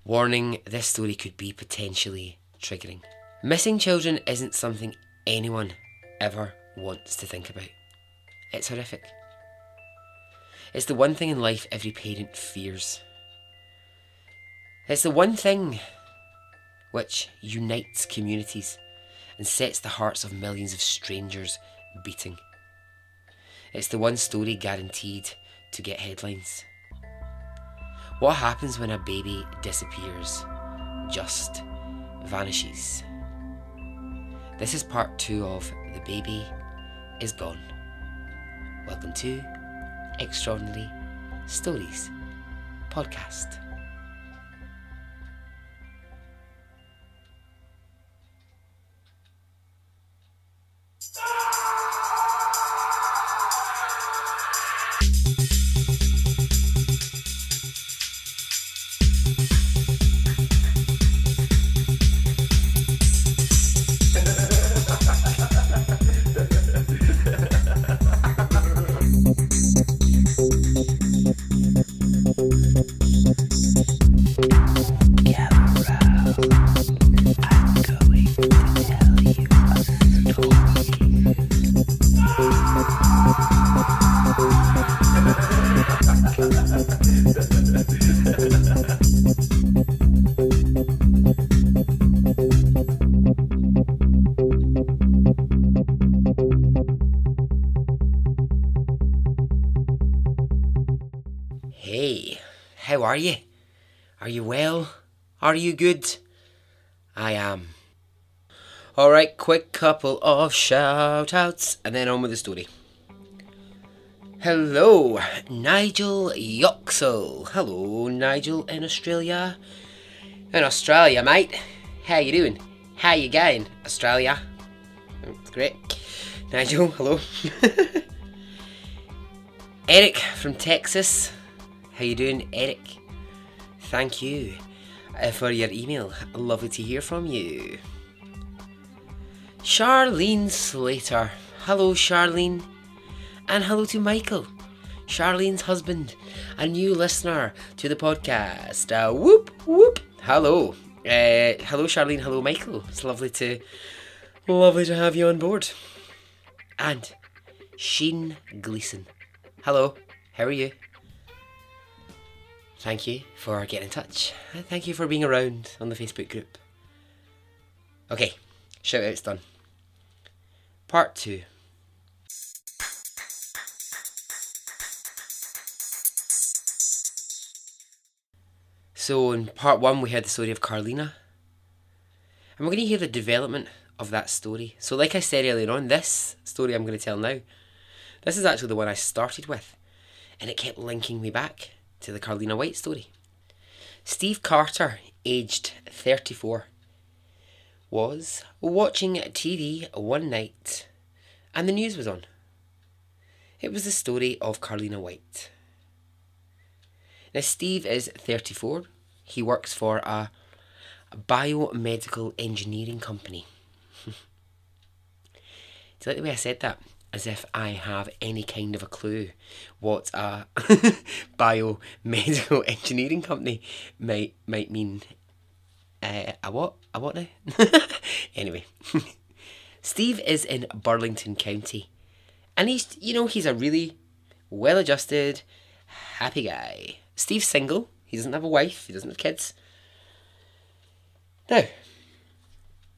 Warning, this story could be potentially triggering. Missing children isn't something anyone ever wants to think about. It's horrific. It's the one thing in life every parent fears. It's the one thing which unites communities and sets the hearts of millions of strangers beating. It's the one story guaranteed to get headlines. What happens when a baby disappears, just vanishes? This is part 2 of The Baby is Gone. Welcome to Extraordinary Stories podcast. Hey, how are you? Are you well? Are you good? I am. Alright, quick couple of shout outs and then on with the story. Hello, Nigel Yoxel. Hello, Nigel in Australia. In Australia, mate. How you doing? How you going, Australia? That's great. Nigel, hello. Eric from Texas. How you doing, Eric? Thank you for your email. Lovely to hear from you. Charlene Slater. Hello, Charlene. And hello to Michael, Charlene's husband, a new listener to the podcast. Whoop, whoop. Hello. Hello, Charlene. Hello, Michael. It's lovely to have you on board. And Sheen Gleason. Hello. How are you? Thank you for getting in touch. Thank you for being around on the Facebook group. Okay, shout out's done. Part 2. So in part 1 we heard the story of Carlina. And we're going to hear the development of that story. So like I said earlier on, this story I'm going to tell now, this is actually the one I started with. And it kept linking me back to the Carlina White story. Steve Carter, aged 34, was watching TV one night and the news was on. It was the story of Carlina White. Now Steve is 34. He works for a biomedical engineering company. Do you like the way I said that? As if I have any kind of a clue what a biomedical engineering company might mean. A what now? Anyway, Steve is in Burlington County, and he's a really well-adjusted, happy guy. Steve's single. He doesn't have a wife. He doesn't have kids. Now,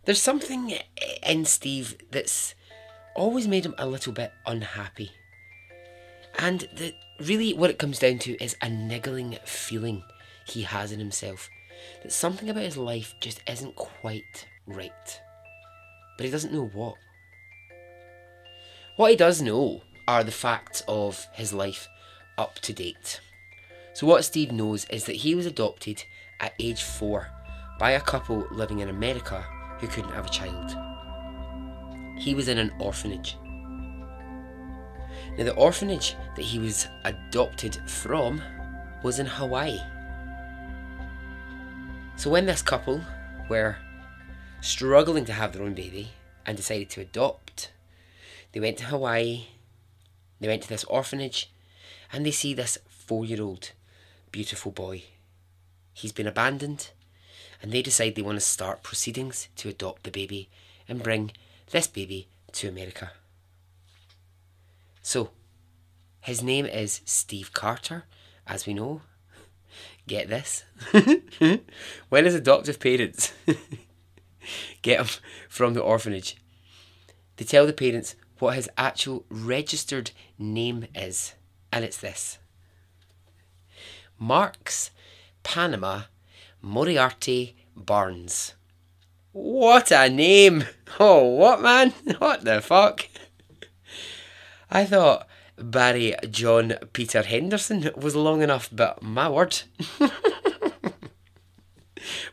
there's something in Steve that's always made him a little bit unhappy. And really what it comes down to is a niggling feeling he has in himself. That something about his life just isn't quite right. But he doesn't know what. What he does know are the facts of his life up to date. So what Steve knows is that he was adopted at age 4 by a couple living in America who couldn't have a child. He was in an orphanage. Now the orphanage that he was adopted from was in Hawaii. So when this couple were struggling to have their own baby and decided to adopt, they went to Hawaii, they went to this orphanage, and they see this 4-year-old beautiful boy. He's been abandoned and they decide they want to start proceedings to adopt the baby and bring this baby to America. So, his name is Steve Carter, as we know. Get this. When his adoptive parents get him from the orphanage, they tell the parents what his actual registered name is, and it's this: Marks Panama Moriarty Barnes. What a name! Oh, what, man? What the fuck? I thought Barry John Peter Henderson was long enough, but my word.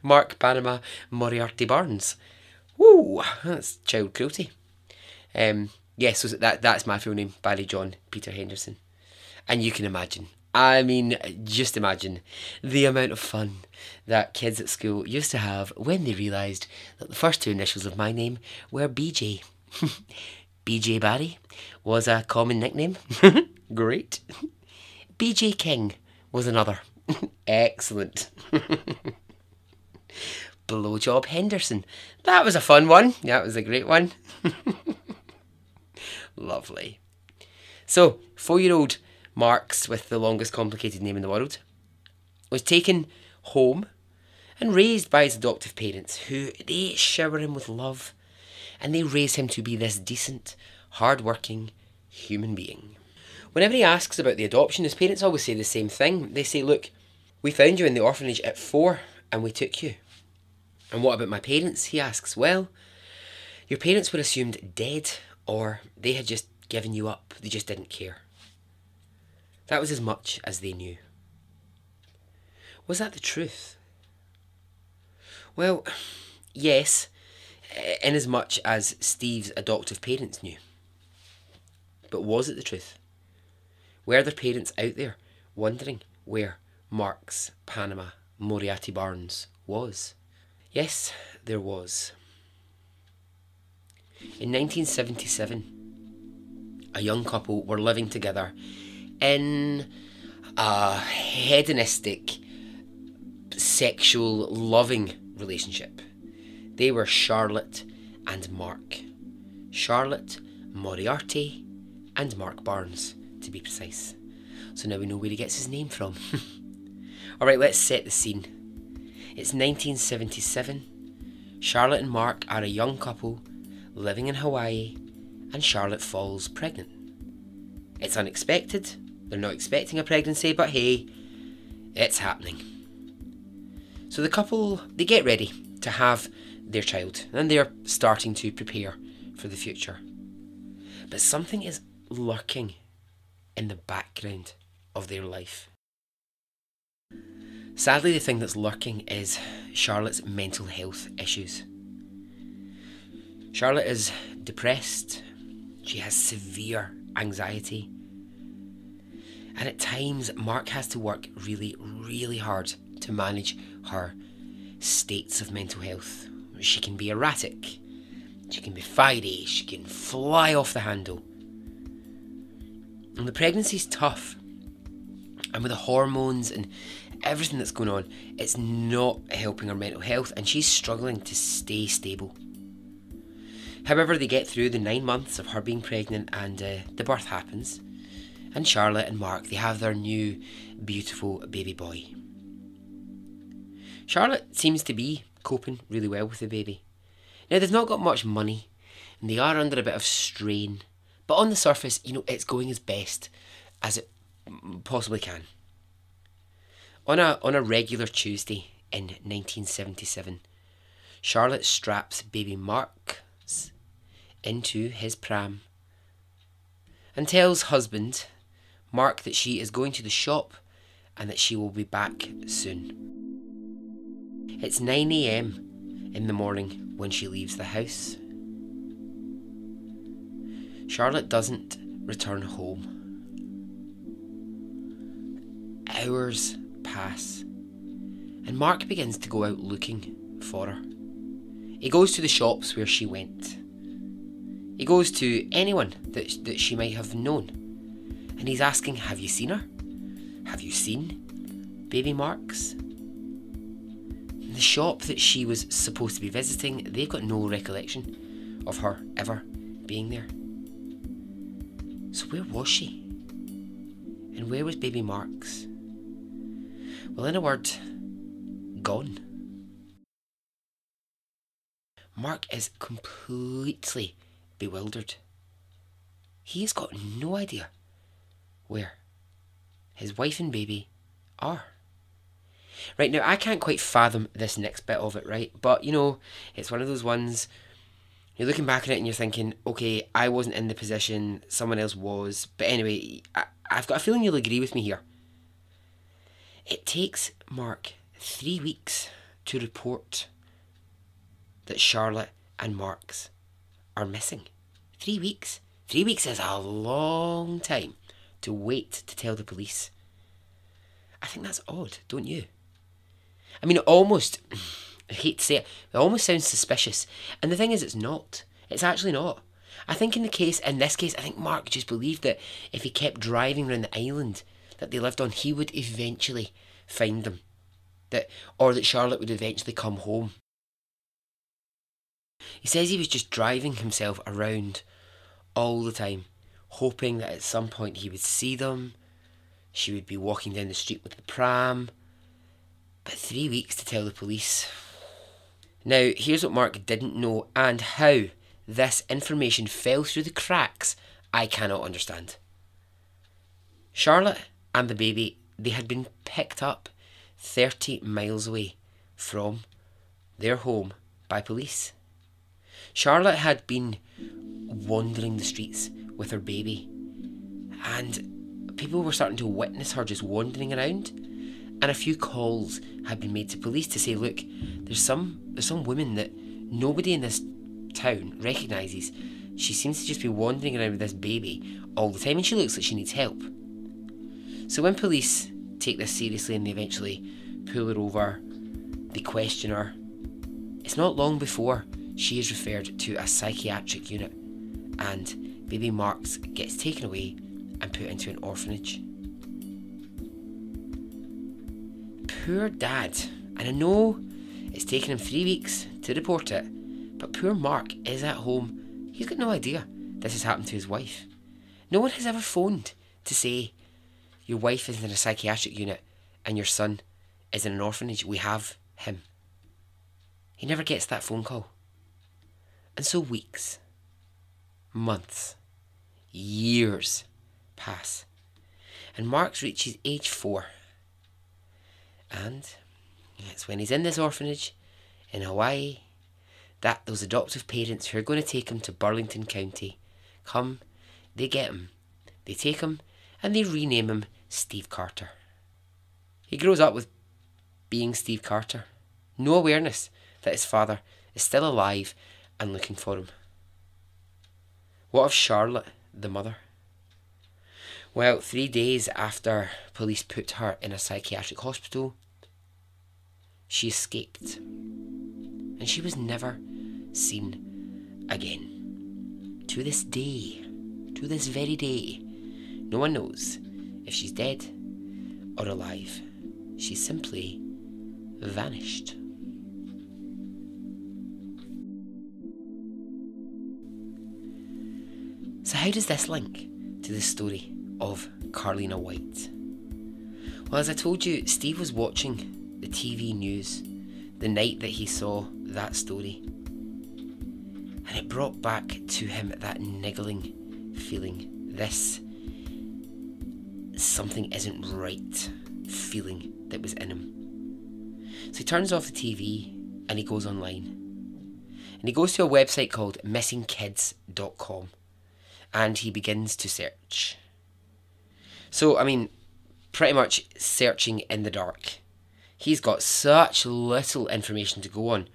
Mark Panama Moriarty Barnes. Woo, that's child cruelty. Yes, so that's my full name, Barry John Peter Henderson. And you can imagine, just imagine the amount of fun that kids at school used to have when they realised that the first two initials of my name were BJ. BJ Barry was a common nickname. Great. BJ King was another. Excellent. Blowjob Henderson. That was a fun one. That was a great one. Lovely. So, 4-year-old Marks, with the longest complicated name in the world, was taken home and raised by his adoptive parents, who they shower him with love, and they raise him to be this decent, hard-working human being. Whenever he asks about the adoption, his parents always say the same thing. They say, look, we found you in the orphanage at 4 and we took you. And what about my parents? He asks. Well, your parents were assumed dead, or they had just given you up. They just didn't care. That was as much as they knew. Was that the truth? Well, yes, in as much as Steve's adoptive parents knew. But was it the truth? Were their parents out there wondering where Marks Panama Moriarty Barnes was? Yes, there was. In 1977, a young couple were living together in a hedonistic, sexual, loving relationship. They were Charlotte and Mark. Charlotte Moriarty and Mark Barnes, to be precise. So now we know where he gets his name from. Alright, let's set the scene. It's 1977. Charlotte and Mark are a young couple living in Hawaii, and Charlotte falls pregnant. It's unexpected. They're not expecting a pregnancy, but hey, it's happening. So the couple, they get ready to have their child, and they're starting to prepare for the future. But something is lurking in the background of their life. Sadly, the thing that's lurking is Charlotte's mental health issues. Charlotte is depressed. She has severe anxiety. And at times, Mark has to work really, really hard to manage her states of mental health. She can be erratic. She can be fiery. She can fly off the handle. And the pregnancy's tough. And with the hormones and everything that's going on, it's not helping her mental health, and she's struggling to stay stable. However, they get through the 9 months of her being pregnant, and the birth happens. And Charlotte and Mark, they have their new, beautiful baby boy. Charlotte seems to be coping really well with the baby. Now, they've not got much money, and they are under a bit of strain. But on the surface, it's going as best as it possibly can. On a regular Tuesday in 1977, Charlotte straps baby Marks into his pram and tells husband Mark that she is going to the shop and that she will be back soon. It's 9 a.m. in the morning when she leaves the house. Charlotte doesn't return home. Hours pass, and Mark begins to go out looking for her. He goes to the shops where she went. He goes to anyone that she might have known, and he's asking, have you seen her? Have you seen baby Marks? The shop that she was supposed to be visiting, they've got no recollection of her ever being there. So where was she? And where was baby Mark's? Well, in a word, gone. Mark is completely bewildered. He has got no idea where his wife and baby are. Right, now I can't quite fathom this next bit of it, right? But, you know, it's one of those ones, you're looking back at it and you're thinking, okay, I wasn't in the position, someone else was. But anyway, I've got a feeling you'll agree with me here. It takes Mark 3 weeks to report that Charlotte and Mark's are missing. 3 weeks. 3 weeks is a long time to wait to tell the police. I think that's odd, don't you? I mean, I hate to say it, it almost sounds suspicious. And the thing is, it's not. It's actually not. I think in this case, I think Mark just believed that if he kept driving around the island that they lived on, he would eventually find them. Or that Charlotte would eventually come home. He says he was just driving himself around all the time, hoping that at some point he would see them. She would be walking down the street with the pram. But 3 weeks to tell the police. Now, here's what Mark didn't know, and how this information fell through the cracks, I cannot understand. Charlotte and the baby, they had been picked up 30 miles away from their home by police. Charlotte had been wandering the streets with her baby, and people were starting to witness her just wandering around, and a few calls had been made to police to say, look, there's some woman that nobody in this town recognises. She seems to just be wandering around with this baby all the time, and she looks like she needs help. So when police take this seriously and they eventually pull her over, they question her, it's not long before she is referred to a psychiatric unit, and baby Marks gets taken away and put into an orphanage. Poor dad, and I know it's taken him 3 weeks to report it, but poor Mark is at home. He's got no idea this has happened to his wife. No one has ever phoned to say, your wife is in a psychiatric unit and your son is in an orphanage. We have him. He never gets that phone call. And so weeks, months, years pass, and Mark reaches age 4. And it's when he's in this orphanage in Hawaii that those adoptive parents who are going to take him to Burlington County come, they get him, they take him, and they rename him Steve Carter. He grows up with being Steve Carter, no awareness that his father is still alive and looking for him. What of Charlotte, the mother? Well, 3 days after police put her in a psychiatric hospital, she escaped, and she was never seen again. To this day, to this very day, no one knows if she's dead or alive. She simply vanished. So how does this link to the story of Carlina White? Well, as I told you, Steve was watching the TV news the night that he saw that story, and it brought back to him that niggling feeling, this something isn't right feeling that was in him. So he turns off the TV and he goes online, and he goes to a website called missingkids.com, and he begins to search. So, I mean, pretty much searching in the dark. He's got such little information to go on.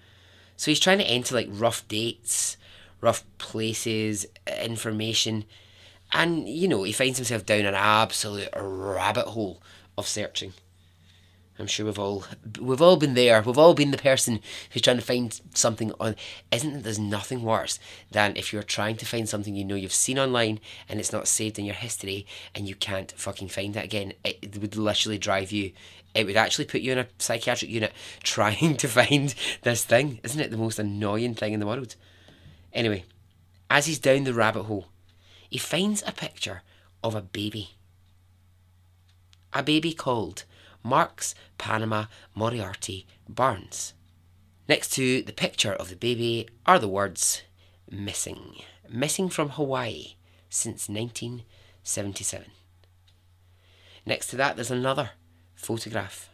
So he's trying to enter like rough dates, rough places, information. And, you know, he finds himself down an absolute rabbit hole of searching. I'm sure we've all been there. We've all been the person who's trying to find something on. Isn't it? There's nothing worse than if you're trying to find something you know you've seen online and it's not saved in your history and you can't fucking find it again. It would literally drive you it would actually put you in a psychiatric unit trying to find this thing. Isn't it the most annoying thing in the world? Anyway, as he's down the rabbit hole, he finds a picture of a baby. A baby called Marks Panama Moriarty Barnes. Next to the picture of the baby are the words, missing. Missing from Hawaii since 1977. Next to that there's another photograph.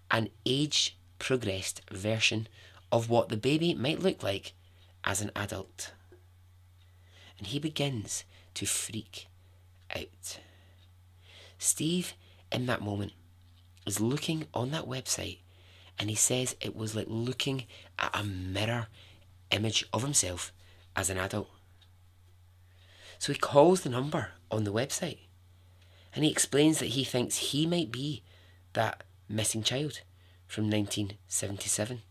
An age-progressed version of what the baby might look like as an adult. And he begins to freak out. Steve, in that moment, is looking on that website, and he says it was like looking at a mirror image of himself as an adult. So he calls the number on the website, and he explains that he thinks he might be that missing child from 1977.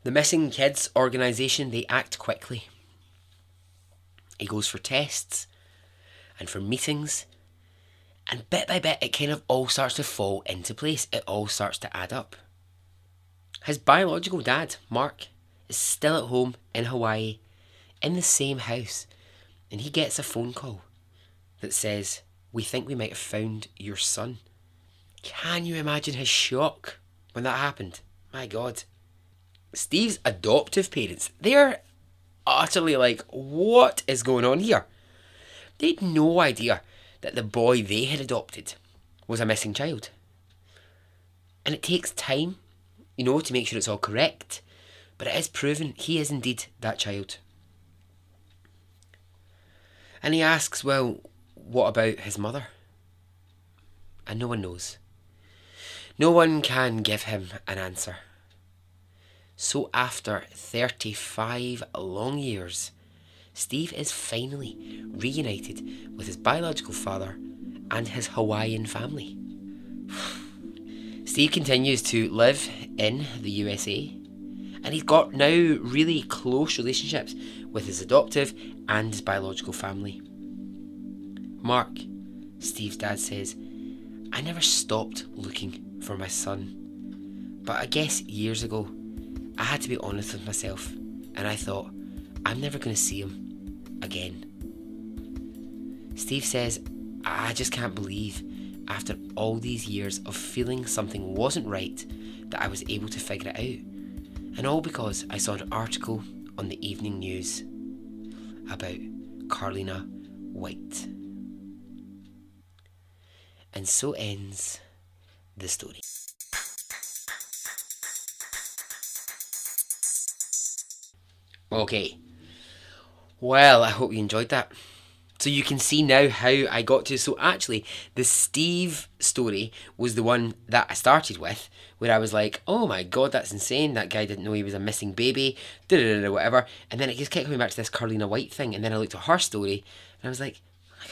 The Missing Kids organisation, they act quickly. He goes for tests and for meetings, and bit by bit it kind of all starts to fall into place. It all starts to add up. His biological dad, Mark, is still at home in Hawaii, in the same house, and he gets a phone call that says, "We think we might have found your son." Can you imagine his shock when that happened? My God. Steve's adoptive parents, they're utterly like, what is going on here? They had no idea that the boy they had adopted was a missing child. And it takes time, to make sure it's all correct, but it is proven he is indeed that child. And he asks, well, what about his mother? And no one knows. No one can give him an answer. So after 35 long years, Steve is finally reunited with his biological father and his Hawaiian family. Steve continues to live in the USA, and he's got now really close relationships with his adoptive and his biological family. Mark, Steve's dad, says, "I never stopped looking for my son, but I guess years ago I had to be honest with myself, and I thought, I'm never going to see him again." Steve says, "I just can't believe after all these years of feeling something wasn't right that I was able to figure it out. And all because I saw an article on the evening news about Carlina White." And so ends the story. Okay, well, I hope you enjoyed that. So you can see now how I got to. So actually, the Steve story was the one that I started with, where I was like, oh my God, that's insane. That guy didn't know he was a missing baby, whatever. And then it just kept coming back to this Carlina White thing. And then I looked at her story, and I was like,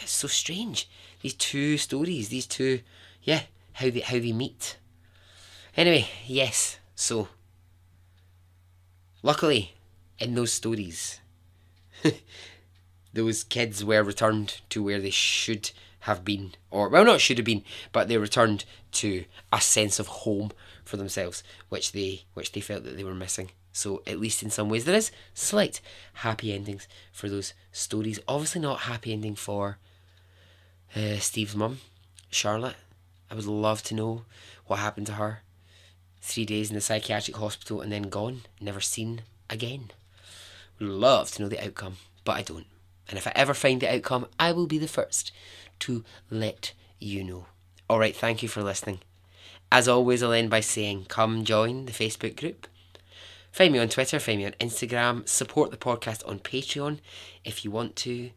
it's so strange. These two stories, how they meet. Anyway, yes, so luckily, in those stories, those kids were returned to where they should have been, or, well, not should have been, but they returned to a sense of home for themselves, which they felt that they were missing. So at least in some ways there is slight happy endings for those stories. Obviously not happy ending for Steve's mum, Charlotte. I would love to know what happened to her. 3 days in the psychiatric hospital and then gone, never seen again. Would love to know the outcome, but I don't. And if I ever find the outcome, I will be the first to let you know. Alright, thank you for listening. As always, I'll end by saying, come join the Facebook group. Find me on Twitter, find me on Instagram. Support the podcast on Patreon if you want to.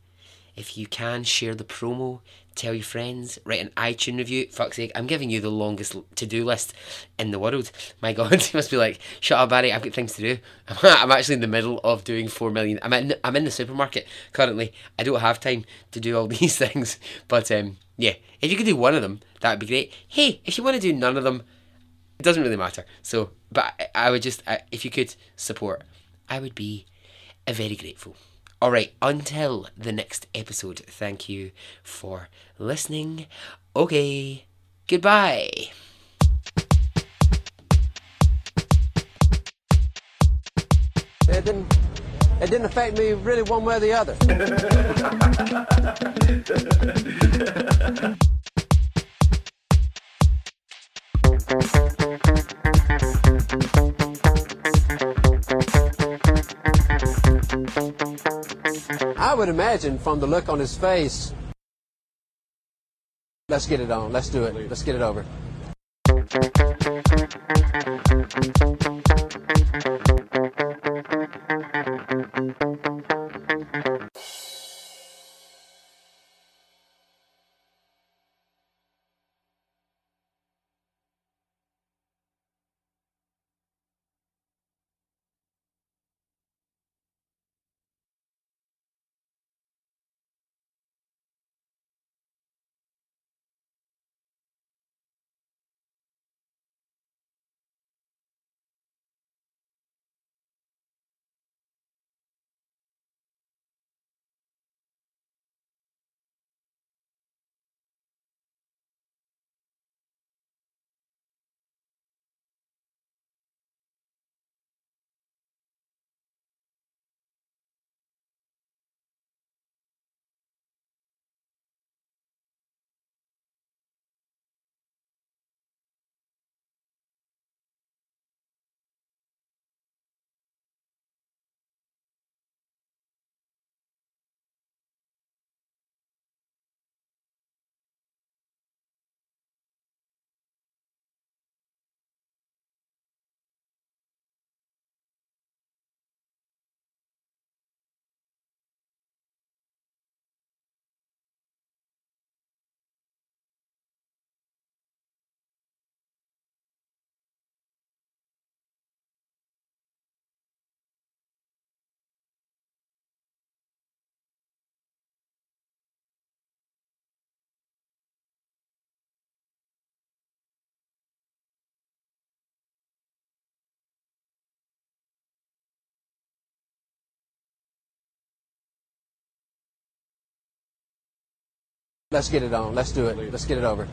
If you can, share the promo. Tell your friends. Write an iTunes review. Fuck's sake, I'm giving you the longest to-do list in the world. My God, you must be like, shut up, Barry, I've got things to do. I'm actually in the middle of doing 4 million. I'm in the supermarket currently. I don't have time to do all these things. But yeah, if you could do one of them, that would be great. Hey, if you want to do none of them, it doesn't really matter. So, but I would just, if you could support, I would be very grateful. Alright, until the next episode, thank you for listening. Okay, goodbye. it didn't affect me really one way or the other. I would imagine from the look on his face, let's get it on, let's do it, let's get it over. Let's get it on, let's do it, let's get it over.